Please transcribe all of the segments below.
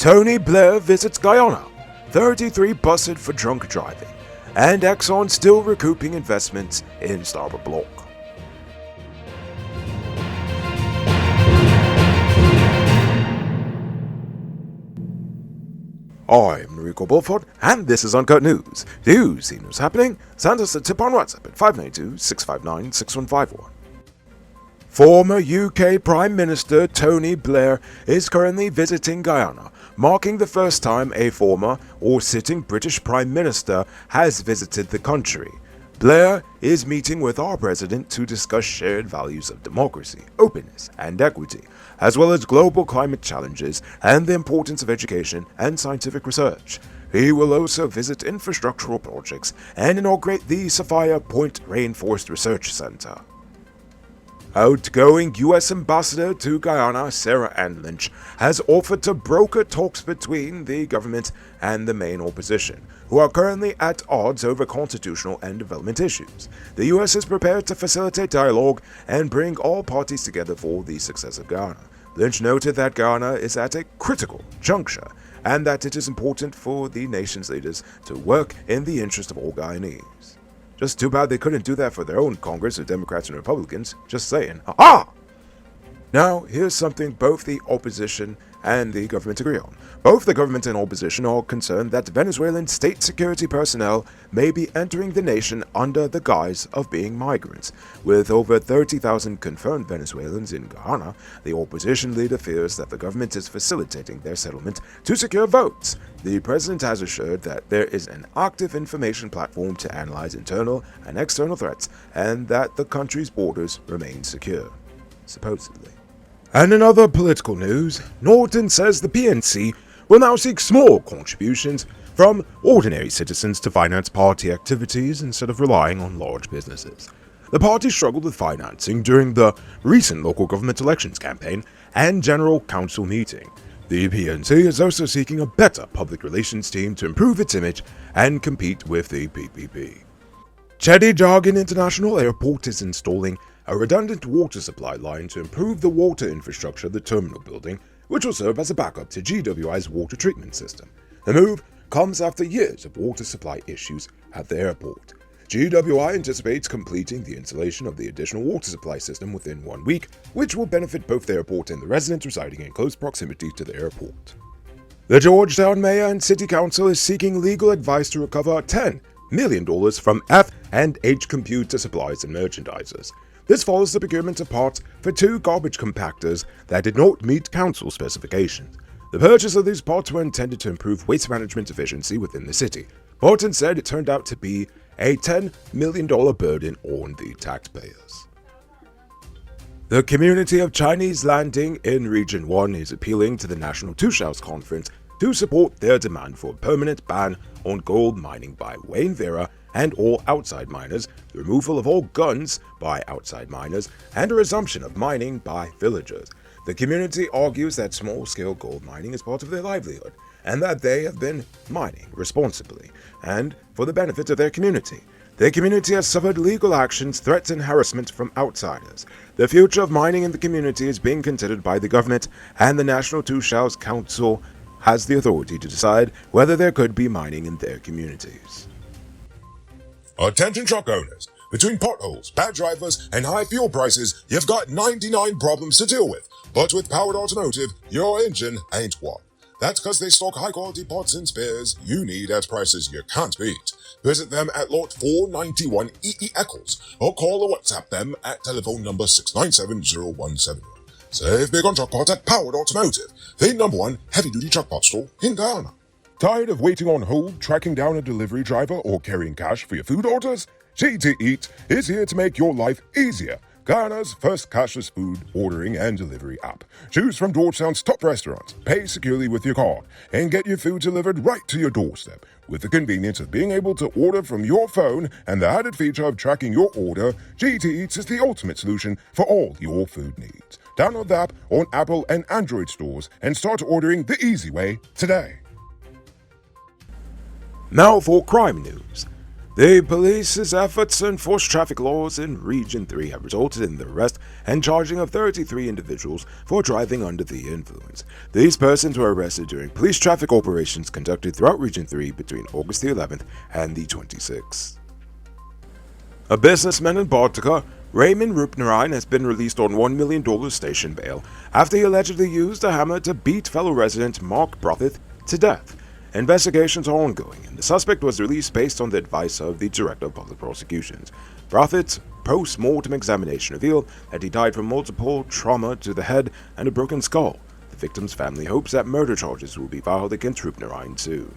Tony Blair visits Guyana, 33 busted for drunk driving, and Exxon still recouping investments in Starboard Block. I'm Rico Bulford, and this is Uncut News. Do you see news happening? Send us a tip on WhatsApp at 592-659-6151. Former UK Prime Minister Tony Blair is currently visiting Guyana, marking the first time a former or sitting British Prime Minister has visited the country. Blair is meeting with our president to discuss shared values of democracy, openness, and equity, as well as global climate challenges and the importance of education and scientific research. He will also visit infrastructural projects and inaugurate the Sophia Point Rainforest Research Center. Outgoing U.S. Ambassador to Guyana, Sarah Ann Lynch, has offered to broker talks between the government and the main opposition, who are currently at odds over constitutional and development issues. The U.S. is prepared to facilitate dialogue and bring all parties together for the success of Guyana. Lynch noted that Guyana is at a critical juncture and that it is important for the nation's leaders to work in the interest of all Guyanese. Just too bad they couldn't do that for their own Congress of Democrats and Republicans. Just saying. Ha-ha! Now, here's something both the opposition and the government agree on. Both the government and opposition are concerned that Venezuelan state security personnel may be entering the nation under the guise of being migrants. With over 30,000 confirmed Venezuelans in Guyana, the opposition leader fears that the government is facilitating their settlement to secure votes. The president has assured that there is an active information platform to analyze internal and external threats and that the country's borders remain secure, supposedly. And in other political news, Norton says the PNC will now seek small contributions from ordinary citizens to finance party activities instead of relying on large businesses. The party struggled with financing during the recent local government elections campaign and general council meeting. The PNC is also seeking a better public relations team to improve its image and compete with the PPP. Chedi Jagan International Airport is installing a redundant water supply line to improve the water infrastructure of the terminal building, which will serve as a backup to GWI's water treatment system. The move comes after years of water supply issues at the airport. GWI anticipates completing the installation of the additional water supply system within 1 week, which will benefit both the airport and the residents residing in close proximity to the airport. The Georgetown Mayor and City Council is seeking legal advice to recover $10 million from F&H Computer Supplies and Merchandisers. This follows the procurement of parts for 2 garbage compactors that did not meet council specifications. The purchase of these parts were intended to improve waste management efficiency within the city. Horton said it turned out to be a $10 million burden on the taxpayers. The community of Chinese Landing in Region 1 is appealing to the National Tushaus Conference to support their demand for a permanent ban on gold mining by Wayne Vera and all outside miners, the removal of all guns by outside miners, and a resumption of mining by villagers. The community argues that small-scale gold mining is part of their livelihood, and that they have been mining responsibly, and for the benefit of their community. Their community has suffered legal actions, threats, and harassment from outsiders. The future of mining in the community is being considered by the government, and the National Tushaus Council has the authority to decide whether there could be mining in their communities. Attention truck owners. Between potholes, bad drivers, and high fuel prices, you've got 99 problems to deal with. But with Powered Automotive, your engine ain't one. That's because they stock high-quality parts and spares you need at prices you can't beat. Visit them at Lot 491 EE Eccles, or call or WhatsApp them at telephone number 6970171. Save big on truck parts at Powered Automotive, the #1 heavy-duty truck parts store in Guyana. Tired of waiting on hold, tracking down a delivery driver, or carrying cash for your food orders? GT Eat is here to make your life easier. Guyana's first cashless food ordering and delivery app. Choose from Georgetown's top restaurants, pay securely with your card, and get your food delivered right to your doorstep. With the convenience of being able to order from your phone and the added feature of tracking your order, GT Eats is the ultimate solution for all your food needs. Download the app on Apple and Android stores and start ordering the easy way today. Now for crime news. The police's efforts to enforce traffic laws in Region 3 have resulted in the arrest and charging of 33 individuals for driving under the influence. These persons were arrested during police traffic operations conducted throughout Region 3 between August the 11th and the 26th. A businessman in Baltica, Raymond Rupnarine, has been released on $1 million station bail after he allegedly used a hammer to beat fellow resident Mark Brothith to death. Investigations are ongoing, and the suspect was released based on the advice of the Director of Public Prosecutions. Brothith's post-mortem examination revealed that he died from multiple trauma to the head and a broken skull. The victim's family hopes that murder charges will be filed against Rupnarine soon.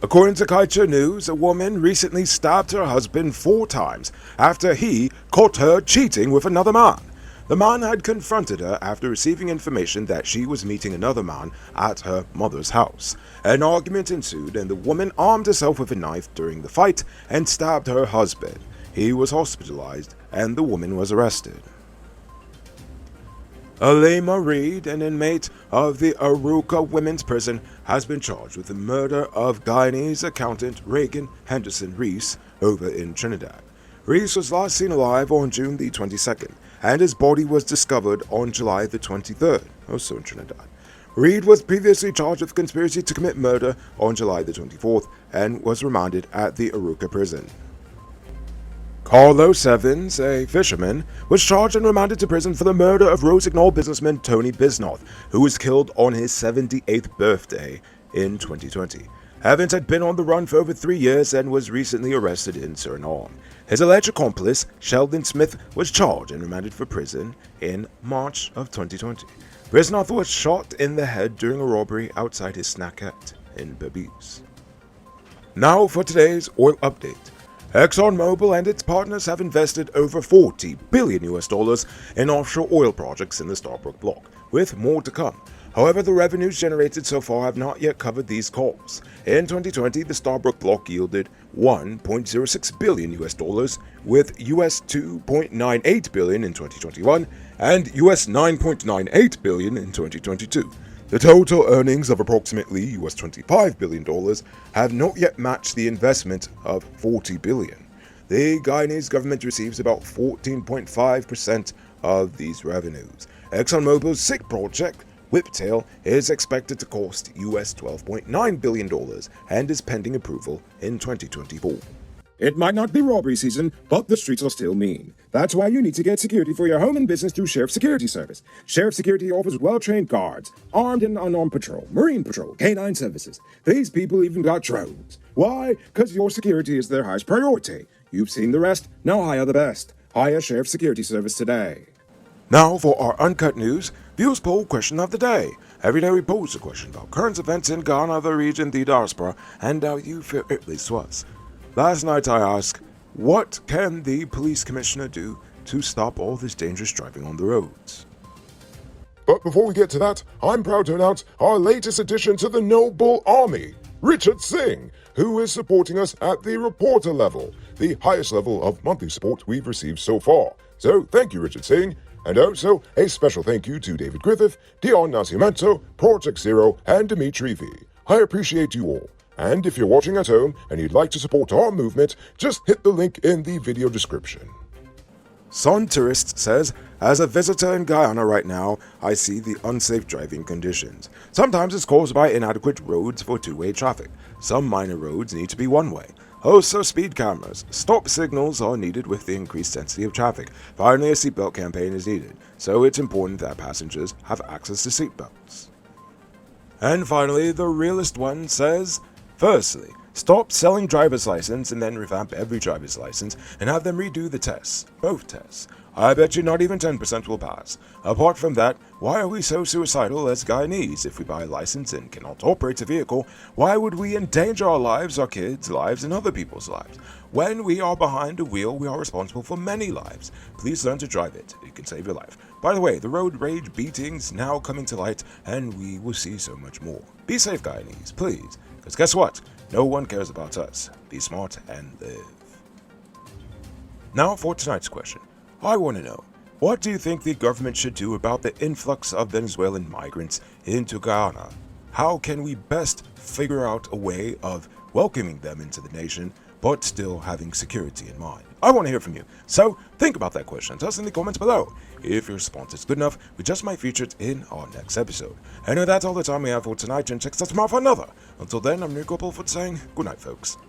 According to Guyana News, a woman recently stabbed her husband 4 times after he caught her cheating with another man. The man had confronted her after receiving information that she was meeting another man at her mother's house. An argument ensued and the woman armed herself with a knife during the fight and stabbed her husband. He was hospitalized and the woman was arrested. Alema Reed, an inmate of the Aruka Women's Prison, has been charged with the murder of Guyanese accountant Reagan Henderson Reese over in Trinidad. Reese was last seen alive on June the 22nd, and his body was discovered on July the 23rd, also in Trinidad. Reed was previously charged with conspiracy to commit murder on July the 24th and was remanded at the Aruka prison. Carlos Evans, a fisherman, was charged and remanded to prison for the murder of Rosignol businessman Tony Bisnoth, who was killed on his 78th birthday in 2020. Evans had been on the run for over 3 years and was recently arrested in Suriname. His alleged accomplice, Sheldon Smith, was charged and remanded for prison in March of 2020. Bisnoth was shot in the head during a robbery outside his snackette in Berbice. Now for today's oil update. ExxonMobil and its partners have invested over $40 billion in offshore oil projects in the Stabroek Block, with more to come. However, the revenues generated so far have not yet covered these costs. In 2020, the Stabroek Block yielded $1.06 billion, with US $2.98 billion in 2021 and US $9.98 billion in 2022. The total earnings of approximately US $25 billion have not yet matched the investment of $40 billion. The Guyanese government receives about 14.5% of these revenues. ExxonMobil's SIG project, Whiptail, is expected to cost US $12.9 billion and is pending approval in 2024. It might not be robbery season, but the streets are still mean. That's why you need to get security for your home and business through Sheriff Security Service. Sheriff Security offers well-trained guards, armed and unarmed patrol, marine patrol, canine services. These people even got drones. Why? Because your security is their highest priority. You've seen the rest, now hire the best. Hire Sheriff Security Service today. Now for our Uncut News Views Poll Question of the Day. Every day we pose a question about current events in Ghana, the region, the diaspora, and how you feel it relates to us. Last night I asked, what can the police commissioner do to stop all this dangerous driving on the roads? But before we get to that, I'm proud to announce our latest addition to the Noble Army, Richard Singh, who is supporting us at the reporter level, the highest level of monthly support we've received so far. So thank you, Richard Singh. And also, a special thank you to David Griffith, Dion Nascimento, Project Zero, and Dimitri V. I appreciate you all. And if you're watching at home and you'd like to support our movement, just hit the link in the video description. Son Tourist says, as a visitor in Guyana right now, I see the unsafe driving conditions. Sometimes it's caused by inadequate roads for two-way traffic. Some minor roads need to be one-way. Also, speed cameras. Stop signals are needed with the increased density of traffic. Finally, a seatbelt campaign is needed, so it's important that passengers have access to seatbelts. And finally, the realist one says, firstly, stop selling driver's license and then revamp every driver's license and have them redo the tests, both tests. I bet you not even 10% will pass. Apart from that, why are we so suicidal as Guyanese? If we buy a license and cannot operate a vehicle, why would we endanger our lives, our kids' lives, and other people's lives? When we are behind a wheel, we are responsible for many lives. Please learn to drive it. It can save your life. By the way, the road rage beatings now coming to light, and we will see so much more. Be safe, Guyanese, please. Because guess what? No one cares about us. Be smart and live. Now for tonight's question. I want to know, what do you think the government should do about the influx of Venezuelan migrants into Guyana? How can we best figure out a way of welcoming them into the nation, but still having security in mind? I want to hear from you, so think about that question. Tell us in the comments below. If your response is good enough, we just might feature it in our next episode. Anyway, that's all the time we have for tonight, and check us out tomorrow for another. Until then, I'm Nico Bulford saying good night, folks.